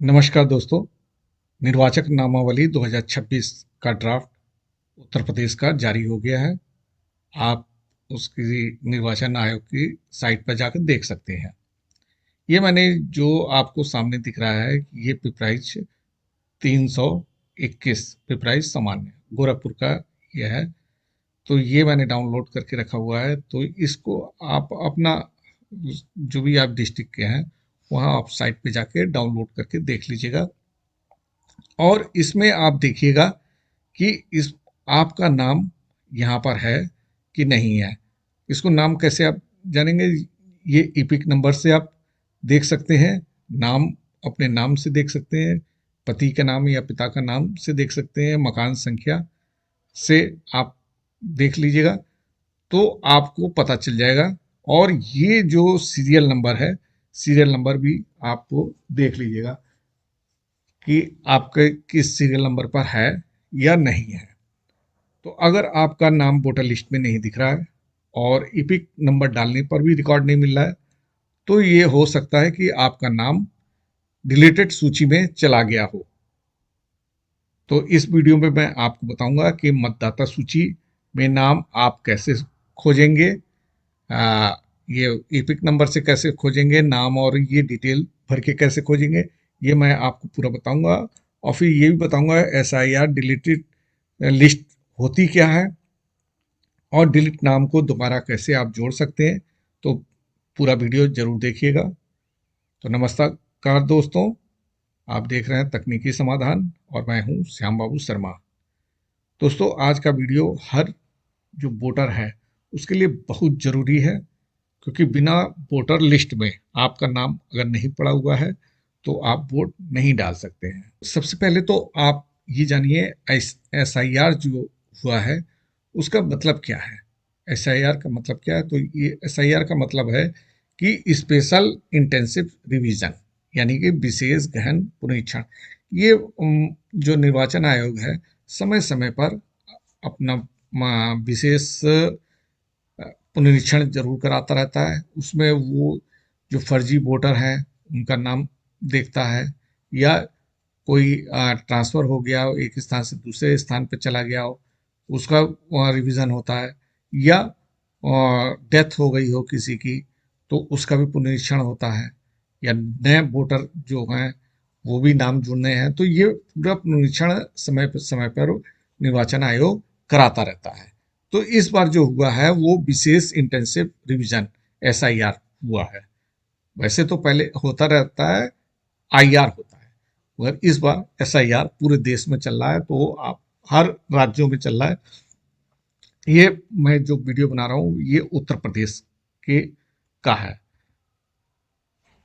नमस्कार दोस्तों। निर्वाचक नामावली 2026 का ड्राफ्ट उत्तर प्रदेश का जारी हो गया है। आप उसकी निर्वाचन आयोग की साइट पर जाकर देख सकते हैं। ये मैंने जो आपको सामने दिख रहा है, ये पिपराइच 321 पिपराइच सामान्य गोरखपुर का यह है। तो ये मैंने डाउनलोड करके रखा हुआ है। तो इसको आप अपना जो भी आप डिस्ट्रिक्ट के हैं वहाँ आप साइट पे जाके डाउनलोड करके देख लीजिएगा। और इसमें आप देखिएगा कि इस आपका नाम यहाँ पर है कि नहीं है। इसको नाम कैसे आप जानेंगे? ये इपिक नंबर से आप देख सकते हैं। नाम अपने नाम से देख सकते हैं, पति का नाम या पिता का नाम से देख सकते हैं, मकान संख्या से आप देख लीजिएगा तो आपको पता चल जाएगा। और ये जो सीरियल नंबर है, सीरियल नंबर भी आपको देख लीजिएगा कि आपके किस सीरियल नंबर पर है या नहीं है। तो अगर आपका नाम वोटर लिस्ट में नहीं दिख रहा है और इपिक नंबर डालने पर भी रिकॉर्ड नहीं मिल रहा है, तो ये हो सकता है कि आपका नाम डिलीटेड सूची में चला गया हो। तो इस वीडियो में मैं आपको बताऊंगा कि मतदाता सूची में नाम आप कैसे खोजेंगे, ये इपिक नंबर से कैसे खोजेंगे नाम, और ये डिटेल भर के कैसे खोजेंगे, ये मैं आपको पूरा बताऊंगा। और फिर ये भी बताऊंगा एसआईआर डिलीटेड लिस्ट होती क्या है और डिलीट नाम को दोबारा कैसे आप जोड़ सकते हैं। तो पूरा वीडियो जरूर देखिएगा। तो नमस्कार दोस्तों, आप देख रहे हैं तकनीकी समाधान और मैं हूं श्याम बाबू शर्मा। दोस्तों, आज का वीडियो हर जो वोटर है उसके लिए बहुत जरूरी है, क्योंकि बिना वोटर लिस्ट में आपका नाम अगर नहीं पड़ा हुआ है तो आप वोट नहीं डाल सकते हैं। सबसे पहले तो आप ये जानिए एसआईआर जो हुआ है उसका मतलब क्या है। एसआईआर का मतलब क्या है? तो ये एसआईआर का मतलब है कि स्पेशल इंटेंसिव रिवीजन, यानी कि विशेष गहन पुनरीक्षण। ये जो निर्वाचन आयोग है समय समय पर अपना विशेष पुनरीक्षण जरूर कराता रहता है। उसमें वो जो फर्जी वोटर हैं उनका नाम देखता है, या कोई ट्रांसफ़र हो गया हो, एक स्थान से दूसरे स्थान पे चला गया हो, उसका वहाँ रिवीजन होता है, या डेथ हो गई हो किसी की तो उसका भी पुनरीक्षण होता है, या नए वोटर जो हैं वो भी नाम जुड़ने हैं। तो ये पूरा पुनरीक्षण समय पर निर्वाचन आयोग कराता रहता है। तो इस बार जो हुआ है वो विशेष इंटेंसिव रिवीजन एसआईआर हुआ है। वैसे तो पहले होता रहता है आईआर होता है, मगर इस बार एसआईआर पूरे देश में चल रहा है। तो आप हर राज्यों में चल रहा है। ये मैं जो वीडियो बना रहा हूँ ये उत्तर प्रदेश के का है।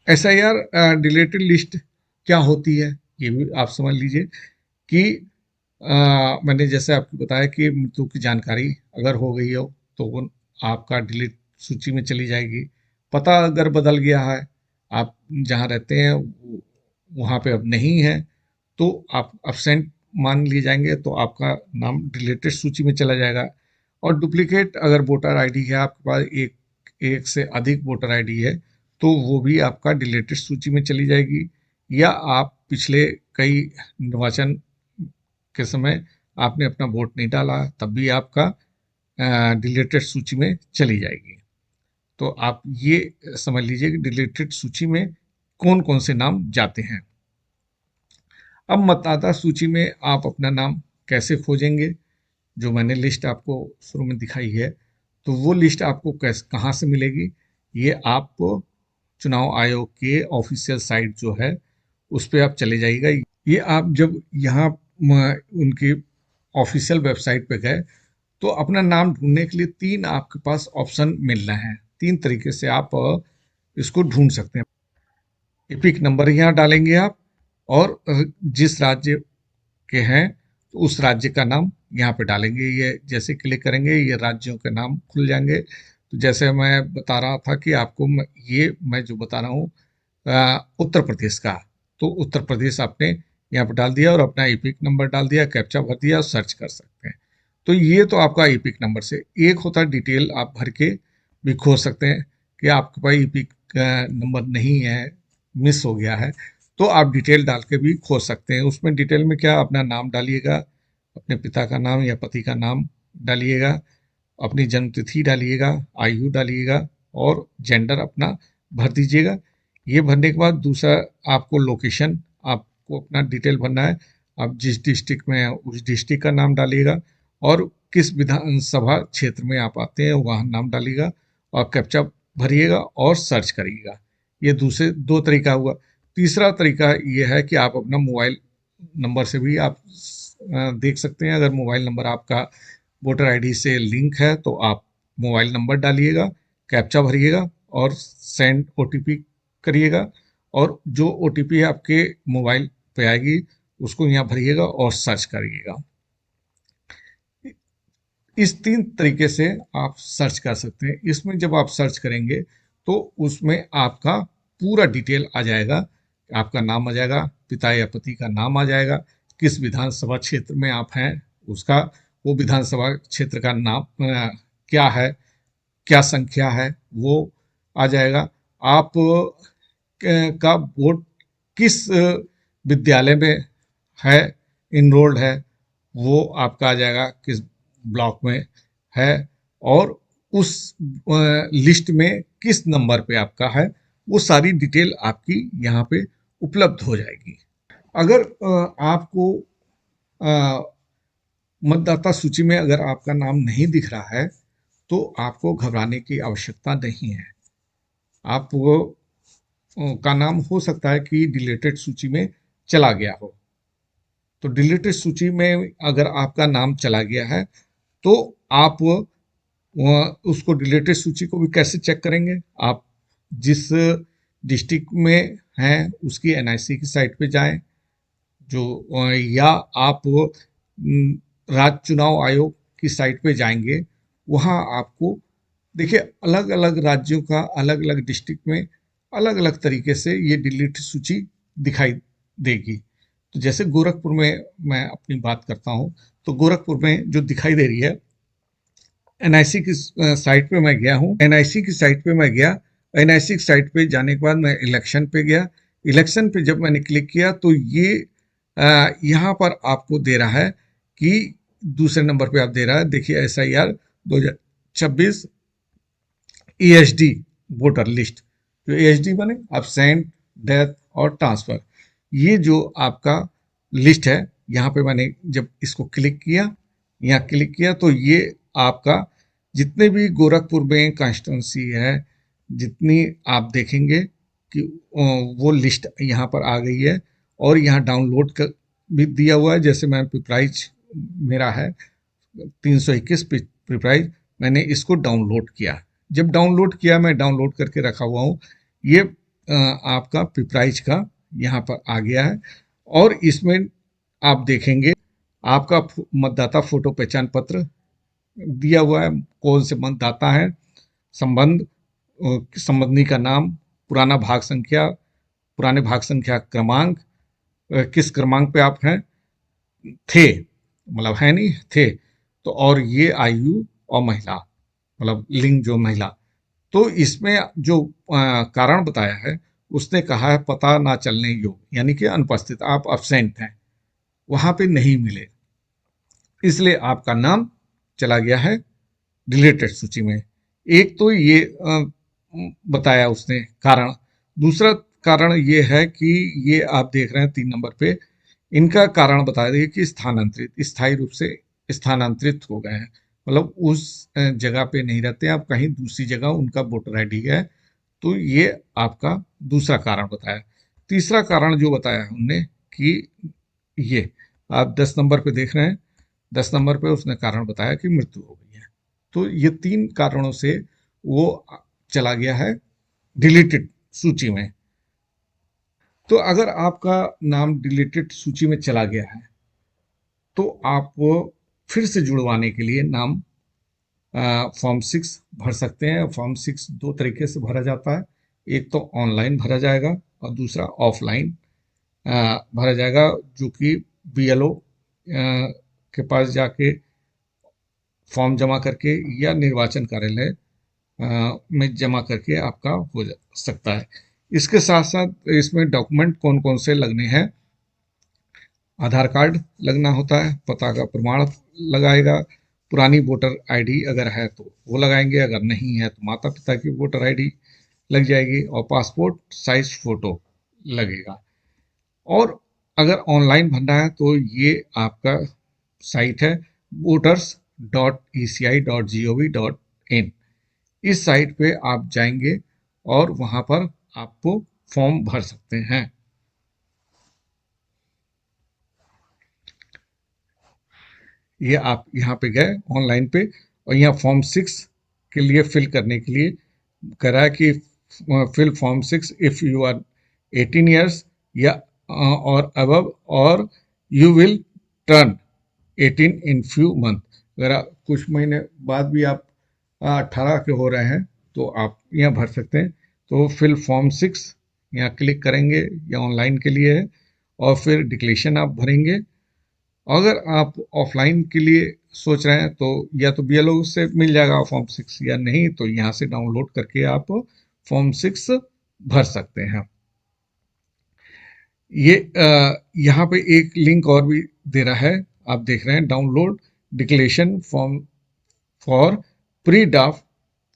एसआईआर डिलीटेड लिस्ट क्या होती है ये भी आप समझ लीजिए कि मैंने जैसे आपको बताया कि मृत्यु की जानकारी अगर हो गई हो तो वो आपका डिलीट सूची में चली जाएगी। पता अगर बदल गया है, आप जहाँ रहते हैं वहाँ पे अब नहीं है, तो आप अब्सेंट मान लिए जाएंगे, तो आपका नाम डिलीटेड सूची में चला जाएगा। और डुप्लीकेट अगर वोटर आईडी है आपके पास, एक एक से अधिक वोटर आईडी है, तो वो भी आपका डिलीटेड सूची में चली जाएगी। या आप पिछले कई निर्वाचन के समय आपने अपना वोट नहीं डाला तब भी आपका डिलीटेड सूची में चली जाएगी। तो आप ये समझ लीजिए कि डिलीटेड सूची में कौन कौन से नाम जाते हैं। अब मतदाता सूची में आप अपना नाम कैसे खोजेंगे? जो मैंने लिस्ट आपको शुरू में दिखाई है, तो वो लिस्ट आपको कैसे कहाँ से मिलेगी? ये आपको चुनाव आयोग के ऑफिशियल साइट जो है उस पर आप चले जाइएगा। ये आप जब यहाँ उनकी ऑफिशियल वेबसाइट पे गए तो अपना नाम ढूंढने के लिए तीन आपके पास ऑप्शन मिल रहे हैं। तीन तरीके से आप इसको ढूंढ सकते हैं। एपिक नंबर यहाँ डालेंगे आप, और जिस राज्य के हैं तो उस राज्य का नाम यहाँ पे डालेंगे। ये जैसे क्लिक करेंगे ये राज्यों के नाम खुल जाएंगे। तो जैसे मैं बता रहा था कि आपको ये मैं जो बता रहा हूँ उत्तर प्रदेश का, तो उत्तर प्रदेश आपने यहाँ पर डाल दिया और अपना ईपिक नंबर डाल दिया, कैप्चा भर दिया और सर्च कर सकते हैं। तो ये तो आपका ईपिक नंबर से एक होता है। डिटेल आप भर के भी खोज सकते हैं कि आपके पास ईपिक नंबर नहीं है, मिस हो गया है, तो आप डिटेल डाल के भी खोज सकते हैं। उसमें डिटेल में क्या, अपना नाम डालिएगा, अपने पिता का नाम या पति का नाम डालिएगा, अपनी जन्म तिथि डालिएगा, आयु डालिएगा और जेंडर अपना भर दीजिएगा। ये भरने के बाद दूसरा आपको लोकेशन, आपको अपना डिटेल भरना है। आप जिस डिस्ट्रिक्ट में हैं उस डिस्ट्रिक्ट का नाम डालिएगा और किस विधानसभा क्षेत्र में आप आते हैं वहाँ नाम डालिएगा और कैप्चा भरिएगा और सर्च करिएगा। ये दूसरे दो तरीका हुआ। तीसरा तरीका ये है कि आप अपना मोबाइल नंबर से भी आप देख सकते हैं। अगर मोबाइल नंबर आपका वोटर आईडी से लिंक है तो आप मोबाइल नंबर डालिएगा, कैप्चा भरिएगा और सेंड ओटीपी करिएगा और जो ओटीपी आपके मोबाइल पे आएगी उसको यहाँ भरिएगा और सर्च करिएगा। इस तीन तरीके से आप सर्च कर सकते हैं। इसमें जब आप सर्च करेंगे तो उसमें आपका पूरा डिटेल आ जाएगा। आपका नाम आ जाएगा, पिता या पति का नाम आ जाएगा, किस विधानसभा क्षेत्र में आप हैं उसका, वो विधानसभा क्षेत्र का नाम क्या है, क्या संख्या है वो आ जाएगा। आप का बोर्ड किस विद्यालय में है, इनरोल्ड है, वो आपका आ जाएगा, किस ब्लॉक में है और उस लिस्ट में किस नंबर पे आपका है, वो सारी डिटेल आपकी यहाँ पे उपलब्ध हो जाएगी। अगर आपको मतदाता सूची में अगर आपका नाम नहीं दिख रहा है तो आपको घबराने की आवश्यकता नहीं है। आप वो का नाम हो सकता है कि डिलीटेड सूची में चला गया हो। तो डिलीटेड सूची में अगर आपका नाम चला गया है तो आप उसको डिलीटेड सूची को भी कैसे चेक करेंगे? आप जिस डिस्ट्रिक्ट में हैं उसकी एनआईसी की साइट पे जाएं, या आप राज्य चुनाव आयोग की साइट पे जाएंगे। वहाँ आपको देखिए अलग अलग राज्यों का अलग अलग डिस्ट्रिक्ट में अलग अलग तरीके से ये डिलीट सूची दिखाई देगी। तो जैसे गोरखपुर में मैं अपनी बात करता हूँ तो गोरखपुर में जो दिखाई दे रही है, एनआईसी की साइट पे मैं गया हूँ, एनआईसी की साइट पे मैं गया, एनआईसी की साइट पे जाने के बाद मैं इलेक्शन पे गया। इलेक्शन पे जब मैंने क्लिक किया तो ये यहाँ पर आपको दे रहा है कि दूसरे नंबर पे आप दे रहा है, देखिए SIR 2026 ESD वोटर लिस्ट। जो ESD बने एब्सेंट, डेथ और ट्रांसफर, ये जो आपका लिस्ट है यहाँ पे मैंने जब इसको क्लिक किया, यहाँ क्लिक किया तो ये आपका जितने भी गोरखपुर में कॉन्स्टिट्यूंसी है, जितनी आप देखेंगे कि वो लिस्ट यहाँ पर आ गई है और यहाँ डाउनलोड कर भी दिया हुआ है। जैसे मैं पिपराइच मेरा है 321 पिपराइच, मैंने इसको डाउनलोड किया। जब डाउनलोड किया, मैं डाउनलोड करके रखा हुआ हूँ, ये आपका पिपराइच का यहाँ पर आ गया है और इसमें आप देखेंगे आपका मतदाता फोटो पहचान पत्र दिया हुआ है, कौन से मतदाता है, संबंध, संबंधी का नाम, पुराना भाग संख्या, पुराने भाग संख्या क्रमांक, किस क्रमांक पे आप हैं, थे मतलब है नहीं थे तो, और ये आयु और महिला मतलब लिंग जो महिला। तो इसमें जो कारण बताया है उसने कहा है पता ना चलने योग्य, यानी कि अनुपस्थित, आप अब्सेंट हैं, वहां पे नहीं मिले, इसलिए आपका नाम चला गया है डिलीटेड सूची में। एक तो ये बताया उसने कारण। दूसरा कारण ये है कि ये आप देख रहे हैं 3 नंबर पे, इनका कारण बता दिए कि स्थानांतरित, स्थायी रूप से स्थानांतरित हो गए हैं, मतलब उस जगह पे नहीं रहते, आप कहीं दूसरी जगह उनका वोटर आईडी है। तो ये आपका दूसरा कारण बताया। तीसरा कारण जो बताया उनने कि ये आप 10 नंबर पे देख रहे हैं, 10 नंबर पे उसने कारण बताया कि मृत्यु हो गई है। तो ये 3 कारणों से वो चला गया है डिलीटेड सूची में। तो अगर आपका नाम डिलीटेड सूची में चला गया है तो आप फिर से जुड़वाने के लिए नाम फॉर्म 6 भर सकते हैं। फॉर्म 6 दो तरीके से भरा जाता है, एक तो ऑनलाइन भरा जाएगा और दूसरा ऑफलाइन भरा जाएगा, जो कि BLO के पास जाके फॉर्म जमा करके या निर्वाचन कार्यालय में जमा करके आपका हो सकता है। इसके साथ साथ इसमें डॉक्यूमेंट कौन कौन से लगने हैं, आधार कार्ड लगना होता है, पता का प्रमाण लगाएगा, पुरानी वोटर आईडी अगर है तो वो लगाएंगे, अगर नहीं है तो माता पिता की वोटर आईडी लग जाएगी, और पासपोर्ट साइज फोटो लगेगा। और अगर ऑनलाइन भरना है तो ये आपका साइट है voters.eci.gov.in। इस साइट पे आप जाएंगे और वहां पर आपको फॉर्म भर सकते हैं। ये आप यहाँ पे गए ऑनलाइन पे, और यहाँ फॉर्म 6 के लिए फिल करने के लिए कह रहा है कि fill form 6 if you are 18 years या और अबव, और you will turn 18 in few month. अगर कुछ महीने बाद भी आप 18 के हो रहे हैं तो आप यहाँ भर सकते हैं। तो फिल फॉर्म 6 यहाँ क्लिक करेंगे, या ऑनलाइन के लिए है, और फिर डिक्लेरेशन आप भरेंगे। अगर आप ऑफलाइन के लिए सोच रहे हैं तो या तो बीएलओ से मिल जाएगा फॉर्म 6, या नहीं तो यहाँ से डाउनलोड करके आप फॉर्म 6 भर सकते हैं। ये यहाँ पे एक लिंक और भी दे रहा है, आप देख रहे हैं, download declaration form for pre draft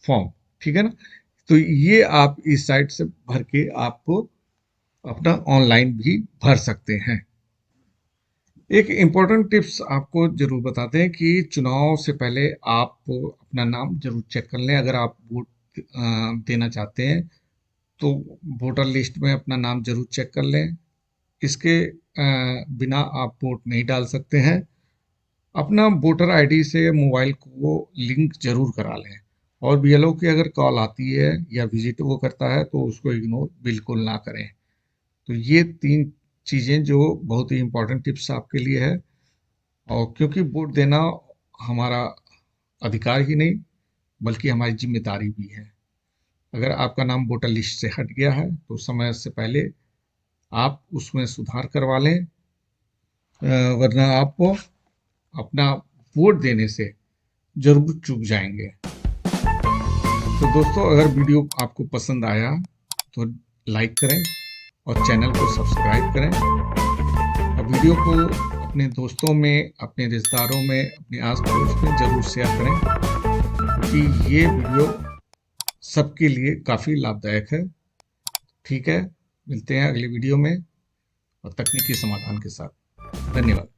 form, ठीक है ना। तो ये आप इस साइट से भर के आप अपना ऑनलाइन भी भर सकते हैं। एक इम्पोर्टेंट टिप्स आपको जरूर बताते हैं कि चुनाव से पहले आप अपना नाम जरूर चेक कर लें। अगर आप वोट देना चाहते हैं तो वोटर लिस्ट में अपना नाम जरूर चेक कर लें। इसके बिना आप वोट नहीं डाल सकते हैं। अपना वोटर आईडी से मोबाइल को लिंक जरूर करा लें, और बीएलओ की अगर कॉल आती है या विजिट वो करता है तो उसको इग्नोर बिल्कुल ना करें। तो ये 3 चीज़ें जो बहुत ही इम्पोर्टेंट टिप्स आपके लिए है। और क्योंकि वोट देना हमारा अधिकार ही नहीं बल्कि हमारी जिम्मेदारी भी है। अगर आपका नाम वोटर लिस्ट से हट गया है तो समय से पहले आप उसमें सुधार करवा लें, वरना आपको अपना वोट देने से जरूर चूक जाएंगे। तो दोस्तों, अगर वीडियो आपको पसंद आया तो लाइक करें और चैनल को सब्सक्राइब करें, और वीडियो को अपने दोस्तों में, अपने रिश्तेदारों में, अपने आस पड़ोस में जरूर शेयर करें, क्योंकि ये वीडियो सबके लिए काफ़ी लाभदायक है। ठीक है, मिलते हैं अगले वीडियो में और तकनीकी समाधान के साथ। धन्यवाद।